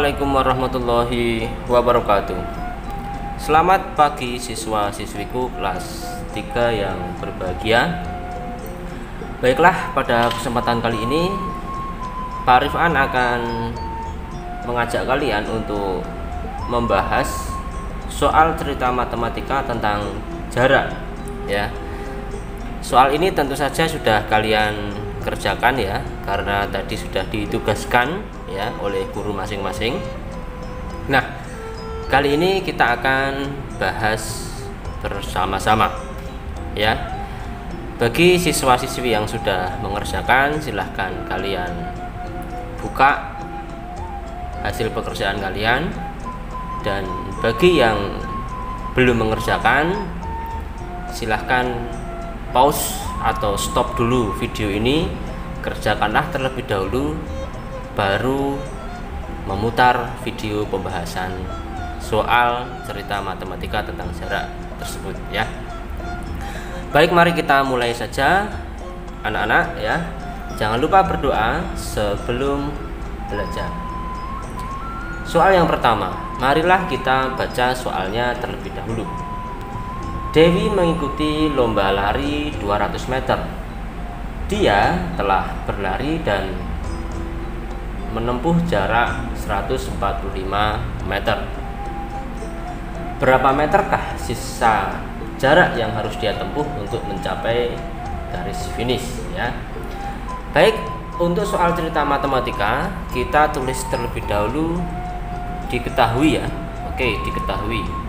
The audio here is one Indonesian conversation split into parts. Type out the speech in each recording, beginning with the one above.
Assalamualaikum warahmatullahi wabarakatuh. Selamat pagi siswa-siswiku kelas 3 yang berbahagia. Baiklah, pada kesempatan kali ini Pak Rifan akan mengajak kalian untuk membahas soal cerita matematika tentang jarak ya. Soal ini tentu saja sudah kalian kerjakan ya, karena tadi sudah ditugaskan ya oleh guru masing-masing. Nah, kali ini kita akan bahas bersama-sama ya. Bagi siswa-siswi yang sudah mengerjakan, silahkan kalian buka hasil pekerjaan kalian, dan bagi yang belum mengerjakan, silahkan pause atau stop dulu video ini, kerjakanlah terlebih dahulu, baru memutar video pembahasan soal cerita matematika tentang jarak tersebut ya. Baik, mari kita mulai saja anak-anak ya. Jangan lupa berdoa sebelum belajar. Soal yang pertama, marilah kita baca soalnya terlebih dahulu. Dewi mengikuti lomba lari 200 meter. Dia telah berlari dan menempuh jarak 145 meter. Berapa meterkah sisa jarak yang harus dia tempuh untuk mencapai garis finish ya? Baik, untuk soal cerita matematika kita tulis terlebih dahulu diketahui ya. Oke, diketahui.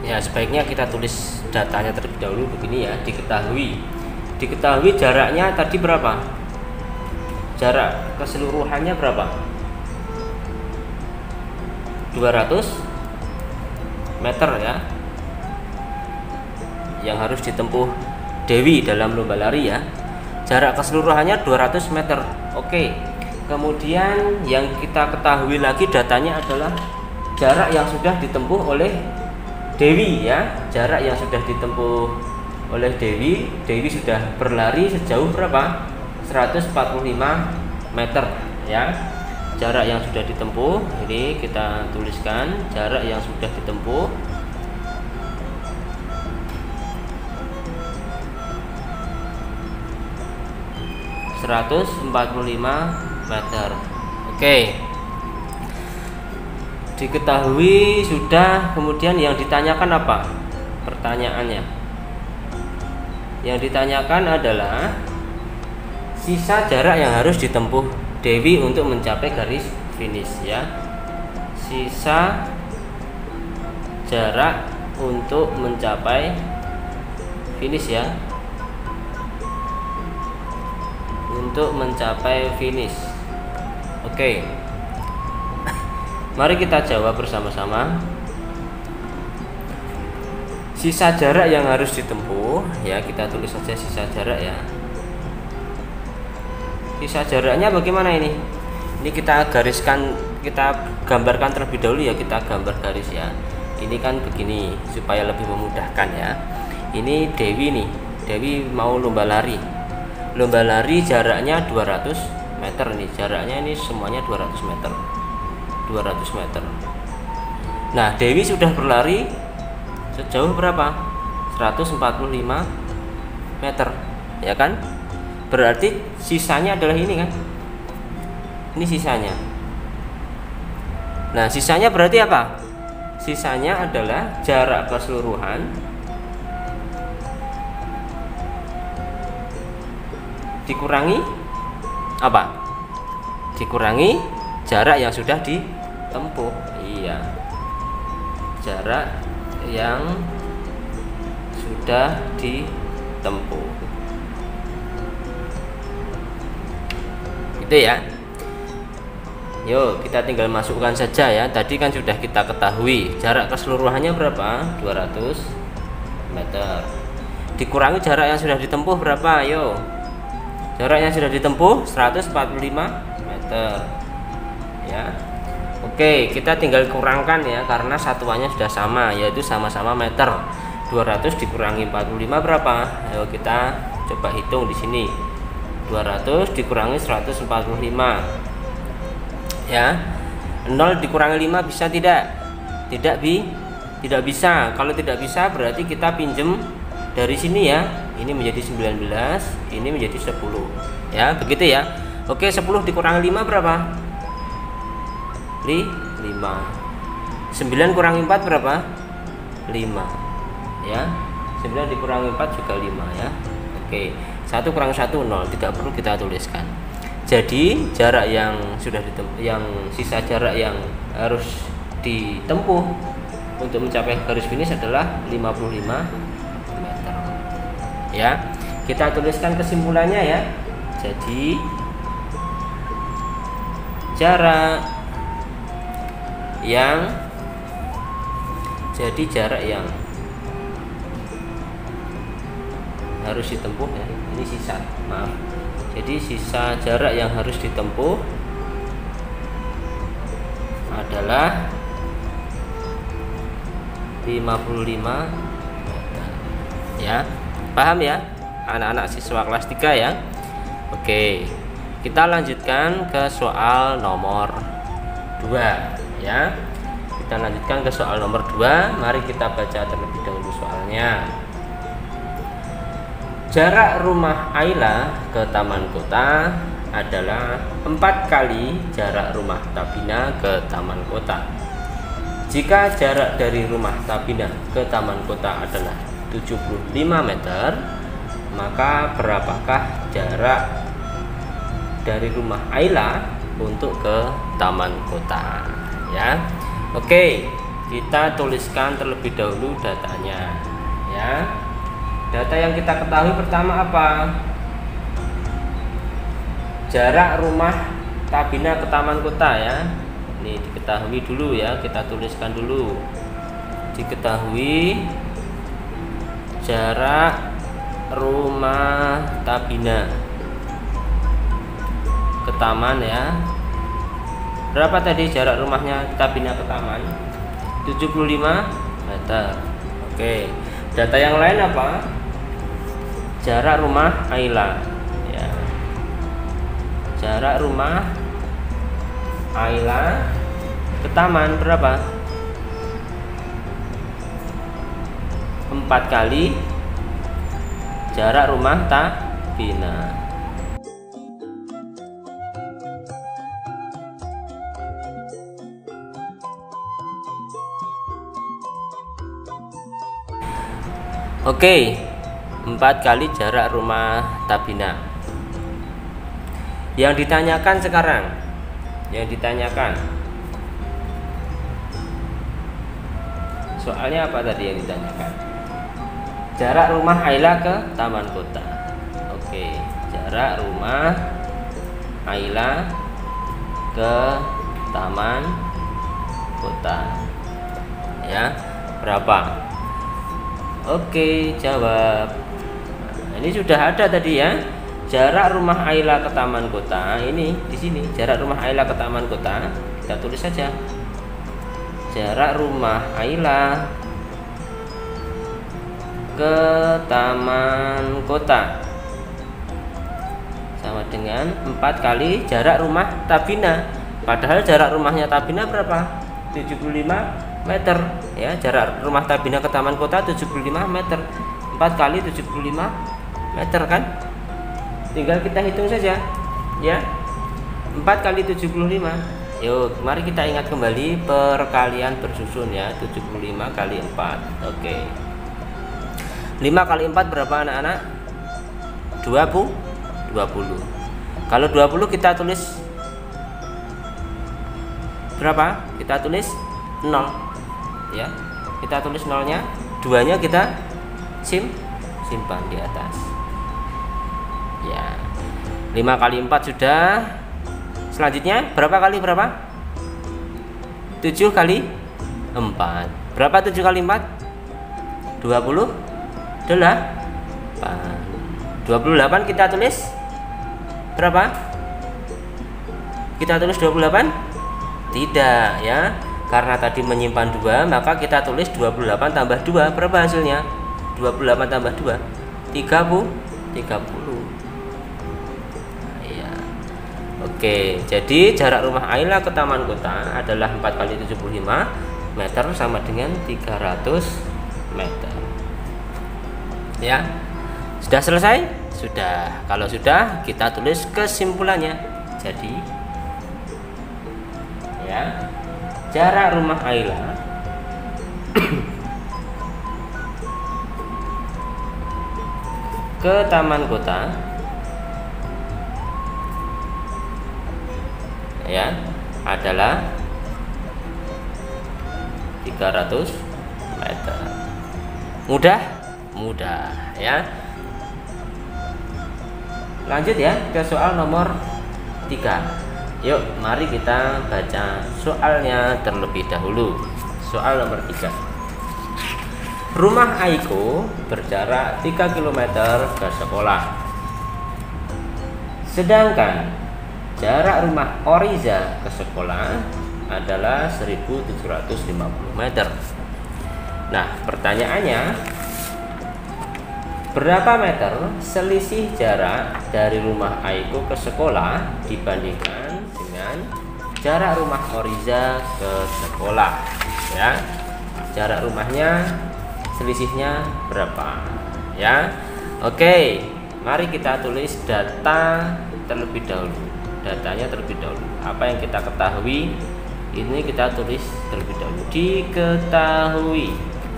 Ya, sebaiknya kita tulis datanya terlebih dahulu begini ya, diketahui. Diketahui jaraknya tadi berapa? Jarak keseluruhannya berapa? 200 meter ya, yang harus ditempuh Dewi dalam lomba lari ya. Jarak keseluruhannya 200 meter. Oke. Kemudian yang kita ketahui lagi datanya adalah jarak yang sudah ditempuh oleh Dewi ya. Jarak yang sudah ditempuh oleh Dewi. Dewi sudah berlari sejauh berapa? 145 meter ya. Jarak yang sudah ditempuh, ini kita tuliskan jarak yang sudah ditempuh. ...145 meter. Oke. Diketahui sudah, kemudian yang ditanyakan apa? Pertanyaannya. Yang ditanyakan adalah sisa jarak yang harus ditempuh Dewi untuk mencapai garis finish ya. Sisa jarak untuk mencapai finish ya. Untuk mencapai finish. Oke. Mari kita jawab bersama-sama. Sisa jarak yang harus ditempuh ya, kita tulis saja sisa jarak ya. Sisa jaraknya bagaimana ini? Ini kita gariskan, kita gambarkan terlebih dahulu ya, kita gambar garis ya. Ini kan begini supaya lebih memudahkan ya. Ini Dewi nih. Dewi mau lomba lari. Lomba lari jaraknya 200 meter nih. Jaraknya ini semuanya 200 meter. 200 meter. Nah, Dewi sudah berlari sejauh berapa? 145 meter, ya kan? Berarti sisanya adalah ini kan? Ini sisanya. Nah, sisanya berarti apa? Sisanya adalah jarak keseluruhan dikurangi apa? Dikurangi jarak yang sudah ditempuh. Iya. Jarak yang sudah ditempuh. Gitu ya. Yuk, kita tinggal masukkan saja ya. Tadi kan sudah kita ketahui jarak keseluruhannya berapa? 200 meter. Dikurangi jarak yang sudah ditempuh berapa? Ayo. Jarak yang sudah ditempuh 145 meter. Ya. Oke, kita tinggal kurangkan ya, karena satuannya sudah sama, yaitu sama-sama meter. 200 dikurangi 45 berapa? Ayo kita coba hitung di sini. 200 dikurangi 145 ya. 0 dikurangi 5 bisa tidak? Tidak bisa. Kalau tidak bisa berarti kita pinjem dari sini ya. Ini menjadi 19, ini menjadi 10 ya, begitu ya. Oke, 10 dikurangi 5 berapa? 5. 9 kurangi 4 berapa? 5 ya. 9 dikurangi 4 juga 5 ya. Oke, 1 kurangi 1 0, tidak perlu kita tuliskan. Jadi jarak yang sudah ditempuh, yang sisa jarak yang harus ditempuh untuk mencapai garis finish adalah 55 meter ya. Kita tuliskan kesimpulannya ya. Jadi jarak yang harus ditempuh ya, ini sisa, maaf. Jadi sisa jarak yang harus ditempuh adalah 55 meter ya. Paham ya anak-anak siswa kelas 3 ya. Oke, kita lanjutkan ke soal nomor 2 ya. Kita lanjutkan ke soal nomor 2. Mari kita baca terlebih dahulu soalnya. Jarak rumah Ayla ke taman kota adalah 4 kali jarak rumah Tabina ke taman kota. Jika jarak dari rumah Tabina ke taman kota adalah 75 meter, maka berapakah jarak dari rumah Ayla untuk ke taman kota ya. Oke, kita tuliskan terlebih dahulu datanya ya. Data yang kita ketahui pertama apa? Jarak rumah Tabina ke taman kota ya. Ini diketahui dulu ya, kita tuliskan dulu. Diketahui jarak rumah Tabina ke taman ya. Berapa tadi jarak rumahnya Tabina ke taman? 75 meter. Oke. Data yang lain apa? Jarak rumah Ayla ya. Jarak rumah Ayla ke taman berapa? 4 kali jarak rumah Tabina. Oke, 4 kali jarak rumah Tabina. Yang ditanyakan sekarang, soalnya apa tadi yang ditanyakan? Jarak rumah Ayla ke taman kota. Oke, jarak rumah Ayla ke taman kota ya, berapa? Oke, jawab. Nah, ini sudah ada tadi ya. Jarak rumah Ayla ke taman kota. Ini di sini jarak rumah Ayla ke taman kota. Kita tulis saja. Jarak rumah Ayla ke taman kota sama dengan 4 kali jarak rumah Tabina. Padahal jarak rumahnya Tabina berapa? 75 meter ya. Jarak rumah Tabina ke taman kota 75 meter. 4 kali 75 meter kan? Tinggal kita hitung saja ya. 4 kali 75. Yuk, mari kita ingat kembali perkalian bersusun ya. 75 kali 4. Oke. 5 kali 4 berapa anak-anak? 20. Kalau 20 kita tulis berapa? Kita tulis 0 ya. Kita tulis 0-nya, 2-nya kita simpan di atas ya. 5 kali 4 sudah. Selanjutnya berapa kali berapa? 7 kali 4. Berapa 7 kali 4? 28 kita tulis berapa? Kita tulis 28? Tidak ya. Karena tadi menyimpan 2, maka kita tulis 28 tambah 2. Berapa hasilnya? 28 tambah 2 30. Oke, jadi jarak rumah Ayla ke taman kota adalah 4 kali 75 meter sama dengan 300 meter. Ya. Sudah selesai? Sudah. Kalau sudah, kita tulis kesimpulannya. Jadi ya, jarak rumah Ayla ke taman kota ya adalah 300 meter. Mudah ya. Lanjut ya ke soal nomor 3. Yuk, mari kita baca soalnya terlebih dahulu. Soal nomor 3. Rumah Aiko berjarak 3 km ke sekolah. Sedangkan jarak rumah Oriza ke sekolah adalah 1750 meter. Nah, pertanyaannya, berapa meter selisih jarak dari rumah Aiko ke sekolah dibandingkan dengan jarak rumah Oriza ke sekolah? Ya, jarak rumahnya selisihnya berapa? Ya, oke. Mari kita tulis data terlebih dahulu. Datanya terlebih dahulu. Apa yang kita ketahui ini kita tulis terlebih dahulu. Diketahui.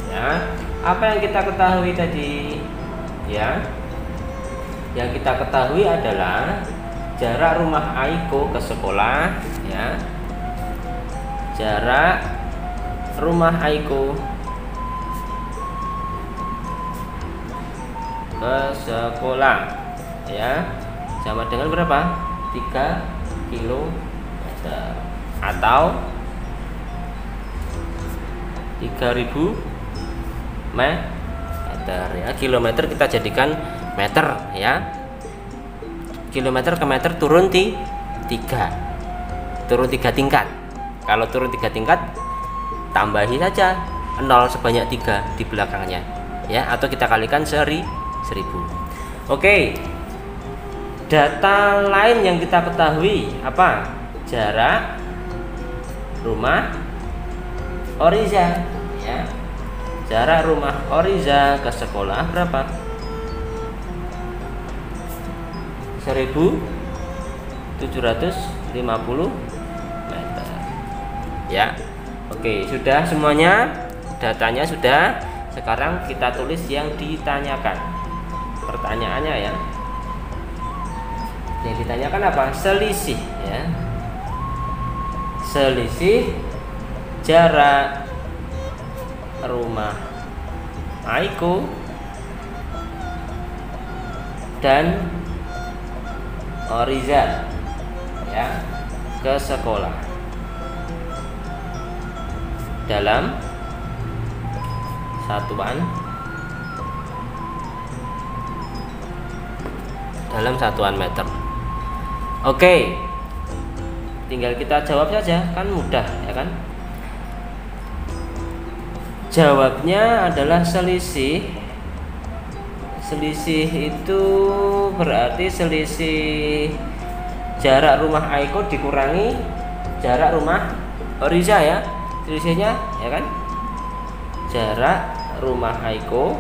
Ya, apa yang kita ketahui tadi? Ya, yang kita ketahui adalah jarak rumah Aiko ke sekolah. Ya, jarak rumah Aiko ke sekolah ya sama dengan berapa? 3 km atau 3000 meter ya. Kilometer kita jadikan meter ya. Kilometer ke meter turun 3 tingkat. Kalau turun 3 tingkat, tambahi saja 0 sebanyak 3 di belakangnya ya, atau kita kalikan 1000. Oke. Data lain yang kita ketahui apa? Jarak rumah Oriza ya. Jarak rumah Oriza ke sekolah berapa? 1750 meter. Ya. Oke, sudah semuanya. Datanya sudah. Sekarang kita tulis yang ditanyakan. Pertanyaannya ya. Yang ditanyakan apa? Selisih ya. Selisih jarak rumah Aiko dan Oriza ya ke sekolah dalam satuan meter. Oke, tinggal kita jawab saja, kan mudah ya kan. Jawabnya adalah selisih itu berarti selisih jarak rumah Aiko dikurangi jarak rumah Oriza ya. Selisihnya ya kan, jarak rumah Aiko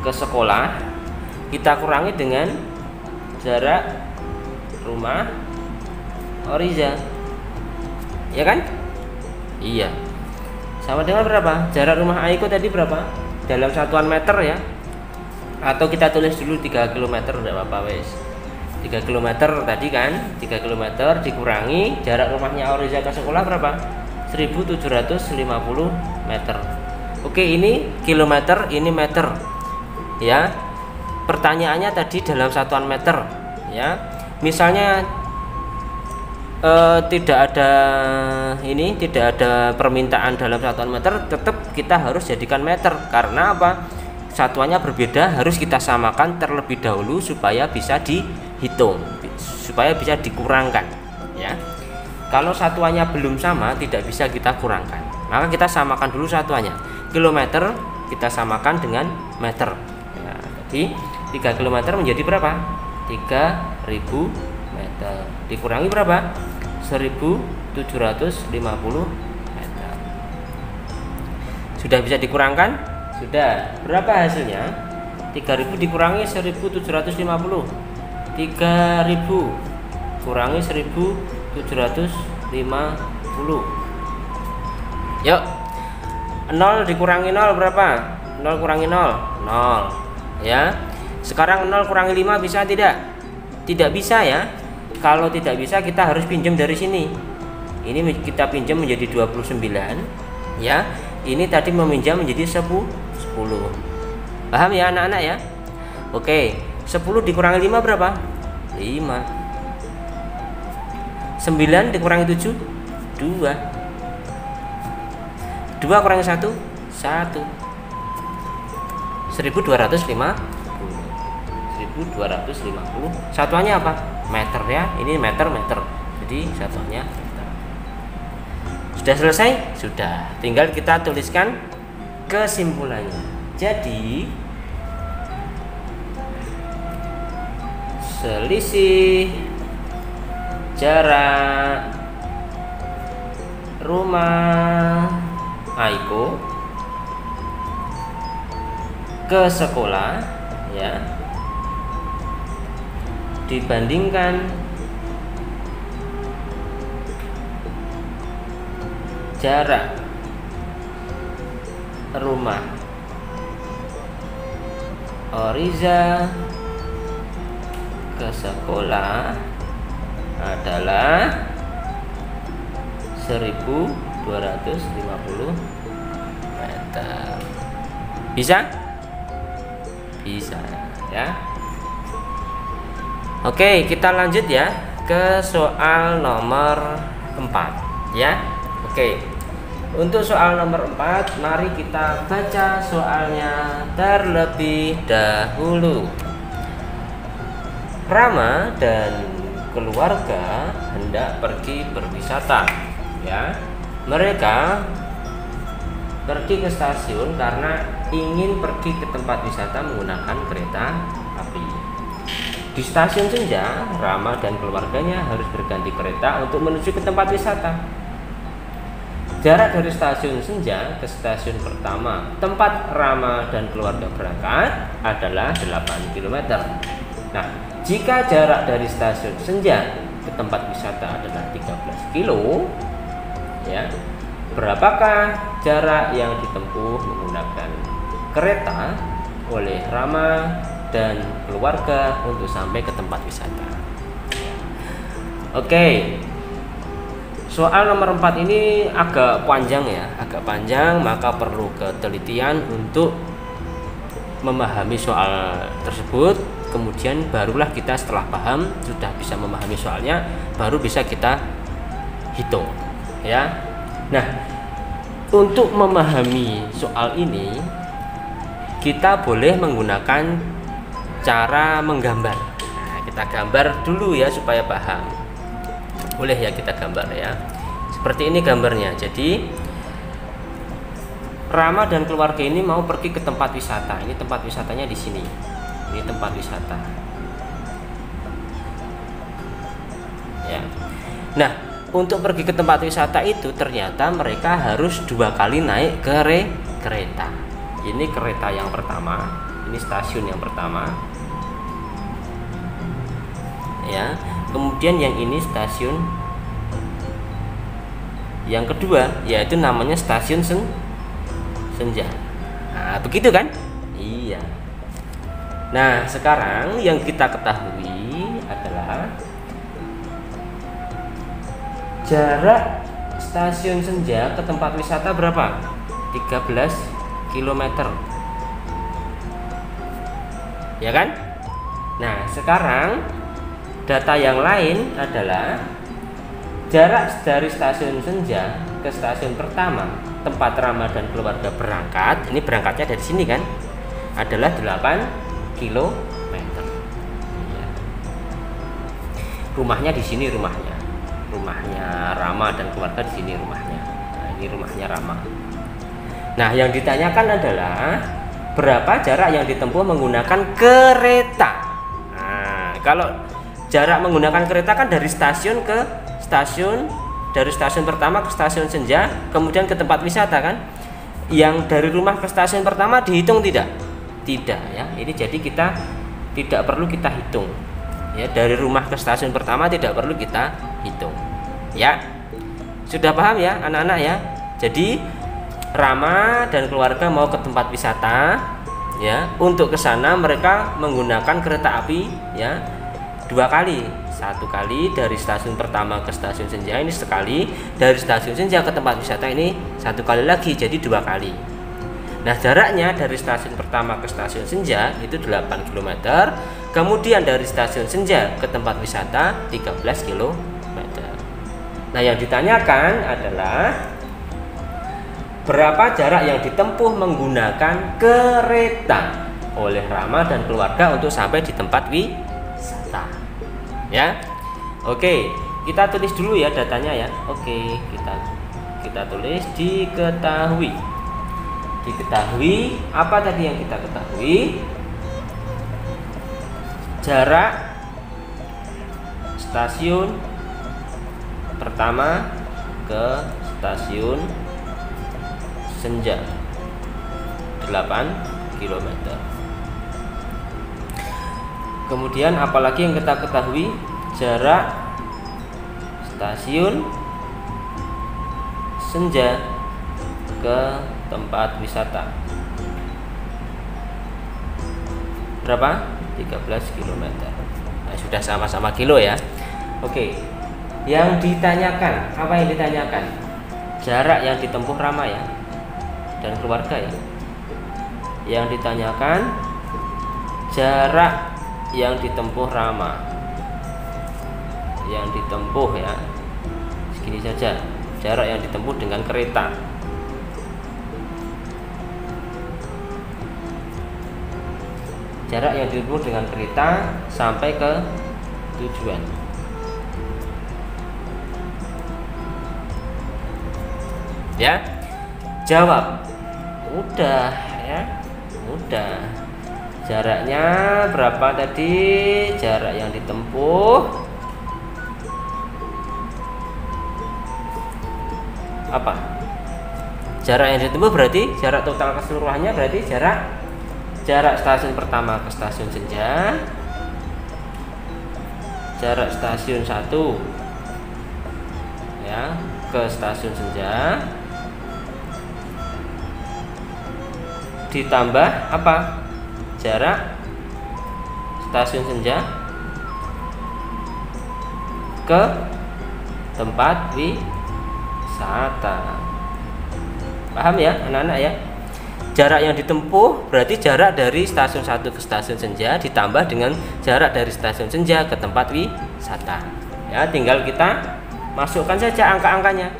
ke sekolah kita kurangi dengan jarak rumah Oriza ya kan. Iya, sama dengan berapa? Jarak rumah Aiko tadi berapa? Dalam satuan meter ya. Atau kita tulis dulu 3 km enggak apa-apa wes. 3 km tadi kan, 3 km dikurangi jarak rumahnya Oriza ke sekolah berapa? 1750 meter. Oke, ini kilometer, ini meter. Ya. Pertanyaannya tadi dalam satuan meter ya. Misalnya tidak ada permintaan dalam satuan meter, tetap kita harus jadikan meter. Karena apa? Satuannya berbeda, harus kita samakan terlebih dahulu supaya bisa dihitung, supaya bisa dikurangkan ya. Kalau satuannya belum sama, tidak bisa kita kurangkan, maka kita samakan dulu satuannya. Kilometer kita samakan dengan meter ya. Jadi 3 km menjadi berapa? 3000 meter. Dikurangi berapa? 1750 meter. Sudah bisa dikurangkan? Sudah. Berapa hasilnya? 3000 dikurangi 1750. 3000 kurangi 1750. Yuk. 0 dikurangi 0 berapa? 0 kurangi 0, 0. Ya. Sekarang 0 kurangi 5 bisa tidak? Tidak bisa ya. Kalau tidak bisa kita harus pinjam dari sini. Ini kita pinjam menjadi 29 ya. Ini tadi meminjam menjadi 10. Paham ya anak-anak ya? Oke, 10 dikurangi 5 berapa? 5. 9 dikurangi 7 2. 2 kurangi 1 1. 1250. Satuannya apa? Meter ya. Ini meter. Jadi satuannya meter. Sudah selesai? Sudah. Tinggal kita tuliskan kesimpulannya. Jadi selisih jarak rumah Aiko ke sekolah ya dibandingkan jarak rumah Oriza ke sekolah adalah 1250 meter. Bisa? Bisa ya. Oke, kita lanjut ya ke soal nomor 4 ya. Oke. Untuk soal nomor 4, mari kita baca soalnya terlebih dahulu. Rama dan keluarga hendak pergi berwisata ya. Mereka pergi ke stasiun karena ingin pergi ke tempat wisata menggunakan kereta api. Di stasiun Senja, Rama dan keluarganya harus berganti kereta untuk menuju ke tempat wisata. Jarak dari stasiun Senja ke stasiun pertama tempat Rama dan keluarga berangkat adalah 8 km. Nah, jika jarak dari stasiun Senja ke tempat wisata adalah 13 kilo, ya, berapakah jarak yang ditempuh menggunakan kereta oleh Rama dan keluarga untuk sampai ke tempat wisata? Oke. Soal nomor 4 ini agak panjang ya, maka perlu ketelitian untuk memahami soal tersebut. Kemudian barulah kita setelah paham, sudah bisa memahami soalnya, baru bisa kita hitung ya. Nah, untuk memahami soal ini kita boleh menggunakan cara menggambar. Nah, kita gambar dulu ya supaya paham. Boleh ya kita gambar ya. Seperti ini gambarnya. Jadi Rama dan keluarga ini mau pergi ke tempat wisata. Ini tempat wisatanya di sini. Ini tempat wisata. Ya. Nah, untuk pergi ke tempat wisata itu ternyata mereka harus 2 kali naik kereta. Ini kereta yang pertama. Ini stasiun yang pertama. Ya. Kemudian yang ini stasiun yang kedua, yaitu namanya stasiun Senja. Nah, begitu kan? Iya. Nah, sekarang yang kita ketahui adalah jarak stasiun Senja ke tempat wisata berapa? 13 km. Ya kan? Nah, sekarang data yang lain adalah jarak dari stasiun Senja ke stasiun pertama tempat Rama dan keluarga berangkat. Ini berangkatnya dari sini kan? Adalah 8 km. Ya. Rumahnya di sini rumahnya. Rumahnya Rama dan keluarga di sini rumahnya. Nah, ini rumahnya Rama. Nah, yang ditanyakan adalah berapa jarak yang ditempuh menggunakan kereta. kalau jarak menggunakan kereta kan dari stasiun ke stasiun, dari stasiun pertama ke stasiun Senja, kemudian ke tempat wisata kan. Yang dari rumah ke stasiun pertama dihitung tidak? Tidak ya. Ini jadi kita tidak perlu kita hitung. Ya, dari rumah ke stasiun pertama tidak perlu kita hitung. Ya. Sudah paham ya anak-anak ya? Jadi Rama dan keluarga mau ke tempat wisata ya. Untuk ke sana mereka menggunakan kereta api ya 2 kali. 1 kali dari stasiun pertama ke stasiun Senja ini sekali, dari stasiun Senja ke tempat wisata ini 1 kali lagi, jadi 2 kali. Nah, jaraknya dari stasiun pertama ke stasiun Senja itu 8 km. Kemudian dari stasiun Senja ke tempat wisata 13 km. Nah, yang ditanyakan adalah berapa jarak yang ditempuh menggunakan kereta oleh Rama dan keluarga untuk sampai di tempat wisata. Ya. Oke, kita tulis dulu ya datanya ya. Oke, kita tulis diketahui. Diketahui apa tadi yang kita ketahui? Jarak stasiun pertama ke stasiun Senja 8 km. Kemudian apalagi yang kita ketahui? Jarak stasiun Senja ke tempat wisata berapa? 13 km. Nah, sudah sama-sama kilo ya. Oke. Yang ditanyakan, apa yang ditanyakan? Jarak yang ditempuh Rama ya dan keluarga ya. Yang ditanyakan jarak yang ditempuh Rama, yang ditempuh ya segini saja, jarak yang ditempuh dengan kereta. Jarak yang ditempuh dengan kereta sampai ke tujuan. Ya, jawab. Udah ya, udah. Jaraknya berapa tadi? Jarak yang ditempuh apa? Jarak yang ditempuh berarti jarak total keseluruhannya berarti jarak stasiun pertama ke stasiun Senja, jarak stasiun 1 ya ke stasiun Senja, ditambah apa? Jarak stasiun Senja ke tempat wisata. Paham ya anak-anak ya? Jarak yang ditempuh berarti jarak dari stasiun 1 ke stasiun Senja ditambah dengan jarak dari stasiun Senja ke tempat wisata. Ya, tinggal kita masukkan saja angka-angkanya.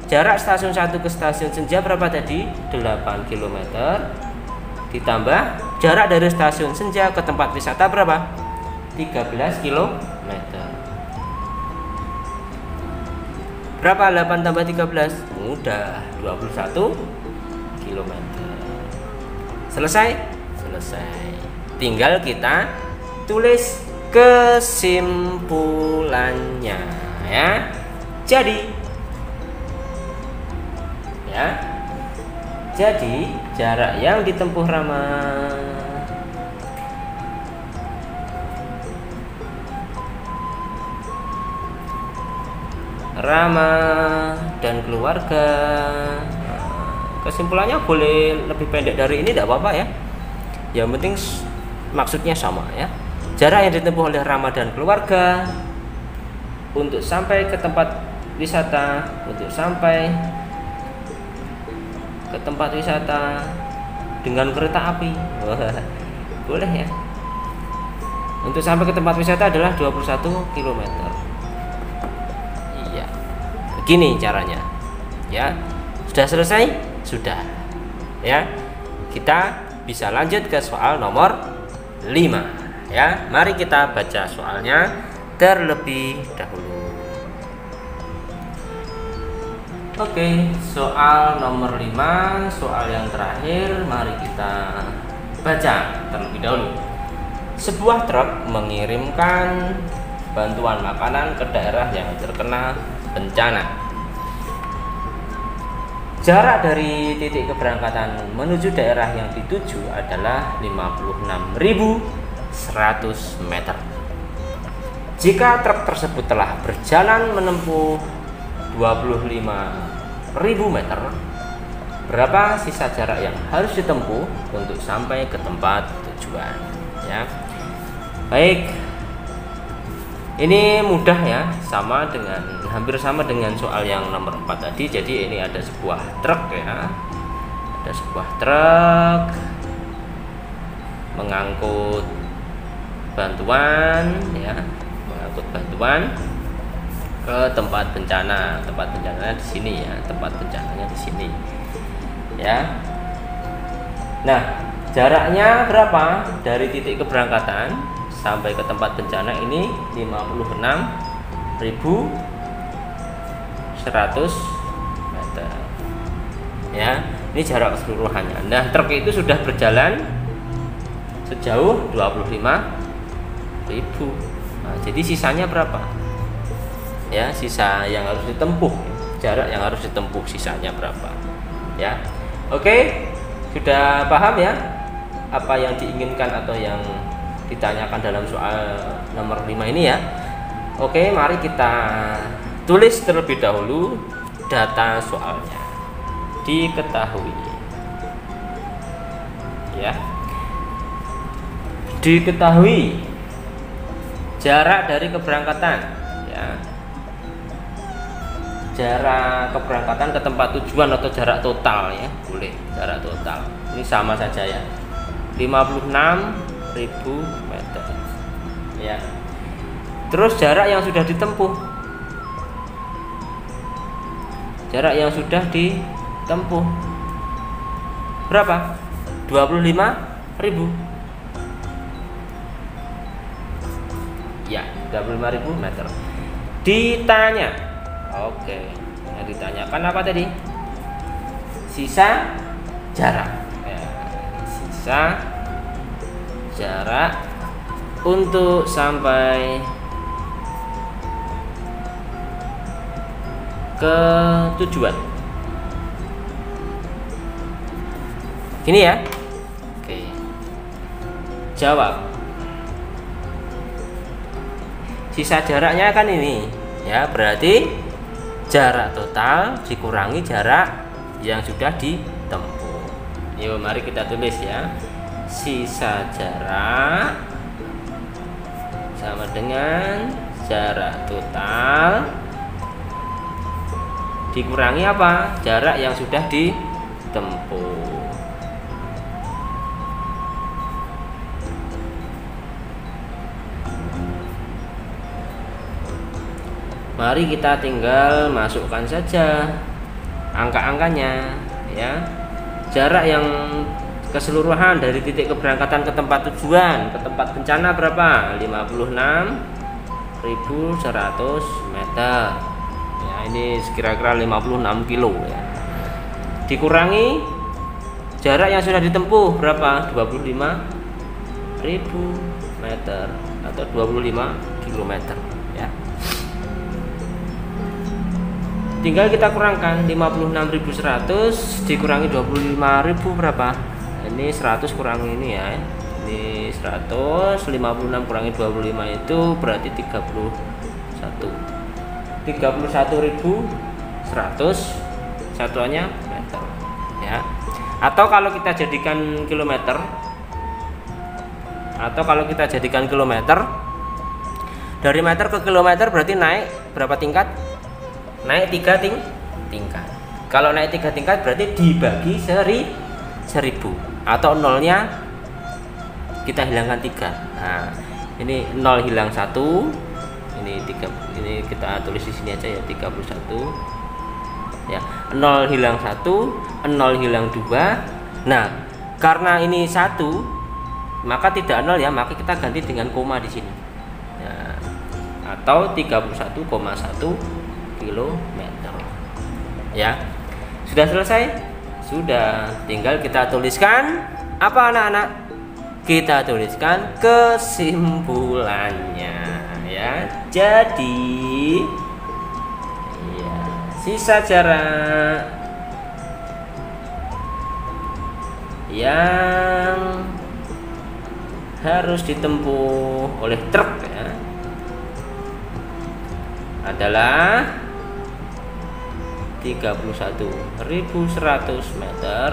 Jarak stasiun 1 ke stasiun Senja berapa tadi? 8 km. Ditambah jarak dari stasiun Senja ke tempat wisata berapa? 13 km. Berapa 8 tambah 13? Mudah, 21 km. Selesai? Selesai. Tinggal kita tulis kesimpulannya ya. Jadi jarak yang ditempuh Rama dan keluarga, kesimpulannya boleh lebih pendek dari ini, tidak apa-apa ya. Yang penting maksudnya sama ya. Jarak yang ditempuh oleh Rama dan keluarga untuk sampai ke tempat wisata, dengan kereta api. Boleh ya. Untuk sampai ke tempat wisata adalah 21 km. Iya. Begini caranya. Ya. Sudah selesai? Sudah. Ya. Kita bisa lanjut ke soal nomor 5 ya. Mari kita baca soalnya terlebih dahulu. Oke, soal nomor 5, soal yang terakhir, mari kita baca terlebih dahulu. sebuah truk mengirimkan bantuan makanan ke daerah yang terkena bencana. Jarak dari titik keberangkatan menuju daerah yang dituju adalah 56.100 meter. Jika truk tersebut telah berjalan menempuh 25.000 meter, berapa sisa jarak yang harus ditempuh untuk sampai ke tempat tujuan? Ya, baik. Ini mudah ya, hampir sama dengan soal yang nomor 4 tadi. Jadi ini ada sebuah truk ya. Ada sebuah truk mengangkut bantuan ya, ke tempat bencana. Tempat bencananya di sini ya, tempat bencananya di sini. Ya. Nah, jaraknya berapa dari titik keberangkatan sampai ke tempat bencana? Ini 56.100 meter. Ya, ini jarak keseluruhannya. Nah, truk itu sudah berjalan sejauh 25.000. Nah, jadi sisanya berapa? Ya, sisa yang harus ditempuh, jarak yang harus ditempuh sisanya berapa? Ya. Oke, sudah paham ya apa yang diinginkan atau yang ditanyakan dalam soal nomor 5 ini ya. Oke, mari kita tulis terlebih dahulu data soalnya. Diketahui ya, diketahui jarak dari keberangkatan ya, jarak keberangkatan ke tempat tujuan atau jarak total ya, boleh jarak total. Ini sama saja ya, 56.000 meter ya. Terus jarak yang sudah ditempuh, berapa? 25.000 ya, 25.000 meter. Ditanya, oke, yang ditanyakan apa tadi? Sisa jarak ya, sisa jarak untuk sampai ke tujuan. Gini ya. Oke. Jawab. Sisa jaraknya kan ini ya, berarti jarak total dikurangi jarak yang sudah ditempuh. Yuk mari kita tulis ya. Sisa jarak sama dengan jarak total dikurangi apa? Jarak yang sudah ditempuh. Mari kita tinggal masukkan saja angka-angkanya ya. Jarak yang keseluruhan dari titik keberangkatan ke tempat tujuan, ke tempat bencana berapa? 56.100 meter. Ya, ini kira-kira 56 kilo ya. Dikurangi jarak yang sudah ditempuh berapa? 25.000 meter atau 25 kilometer ya. Tinggal kita kurangkan 56.100 dikurangi 25.000 berapa? Ini 100 kurangi ini ya. Ini 100, 56 kurangi 25 itu berarti 31.100 satuannya meter ya. Atau kalau kita jadikan kilometer, dari meter ke kilometer berarti naik berapa tingkat? Naik 3 tingkat. Kalau naik 3 tingkat berarti dibagi 1000 atau nolnya kita hilangkan 3. Nah, ini 0 hilang 1, ini 3, ini kita tulis di sini aja ya, 31 ya. 0 hilang 1, 0 hilang 2. Nah, karena ini 1 maka tidak 0 ya, maka kita ganti dengan koma di sini ya, atau 31,1 kilometer ya. Sudah selesai? Sudah, tinggal kita tuliskan apa anak-anak? kita tuliskan kesimpulannya ya. Jadi ya, sisa jarak yang harus ditempuh oleh truk ya adalah 31.100 meter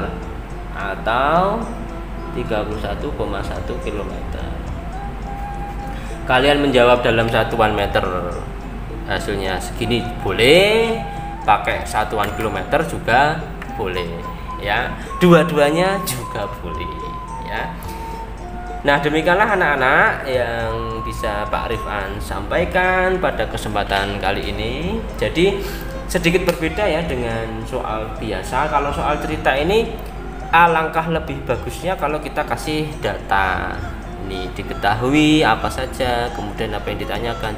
atau 31,1 km. Kalian menjawab dalam satuan meter, hasilnya segini boleh, pakai satuan kilometer juga boleh ya, dua-duanya juga boleh ya. Nah, demikianlah anak-anak yang bisa Pak Rifan sampaikan pada kesempatan kali ini. Jadi sedikit berbeda ya dengan soal biasa. Kalau soal cerita ini alangkah lebih bagusnya kalau kita kasih data. Ini diketahui apa saja, kemudian apa yang ditanyakan,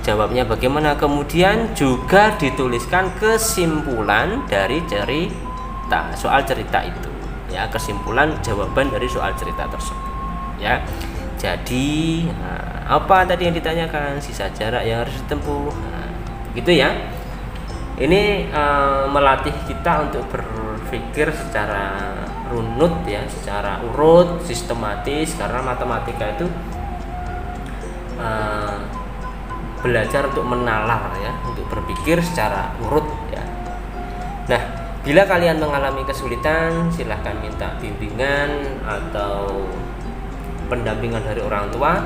jawabnya bagaimana, kemudian juga dituliskan kesimpulan dari cerita, soal cerita itu ya, kesimpulan jawaban dari soal cerita tersebut ya. Jadi apa tadi yang ditanyakan, sisa jarak yang harus ditempuh, gitu ya. Ini melatih kita untuk berpikir secara runut ya, secara urut, sistematis, karena matematika itu belajar untuk menalar ya, untuk berpikir secara urut ya. Nah, bila kalian mengalami kesulitan, silahkan minta bimbingan atau pendampingan dari orang tua,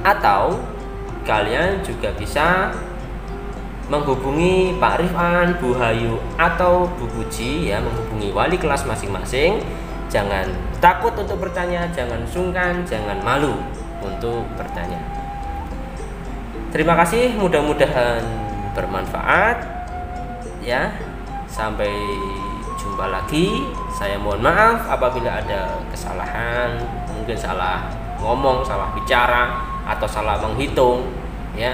atau kalian juga bisa menghubungi Pak Rifan, Bu Hayu, atau Bu Puji ya, menghubungi wali kelas masing-masing. Jangan takut untuk bertanya, jangan sungkan, jangan malu untuk bertanya. Terima kasih, mudah-mudahan bermanfaat ya. Sampai jumpa lagi. Saya mohon maaf apabila ada kesalahan, mungkin salah ngomong, salah bicara, atau salah menghitung ya.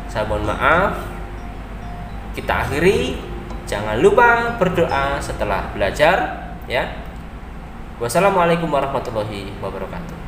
Saya mohon maaf. Kita akhiri. Jangan lupa berdoa setelah belajar ya. Wassalamualaikum warahmatullahi wabarakatuh.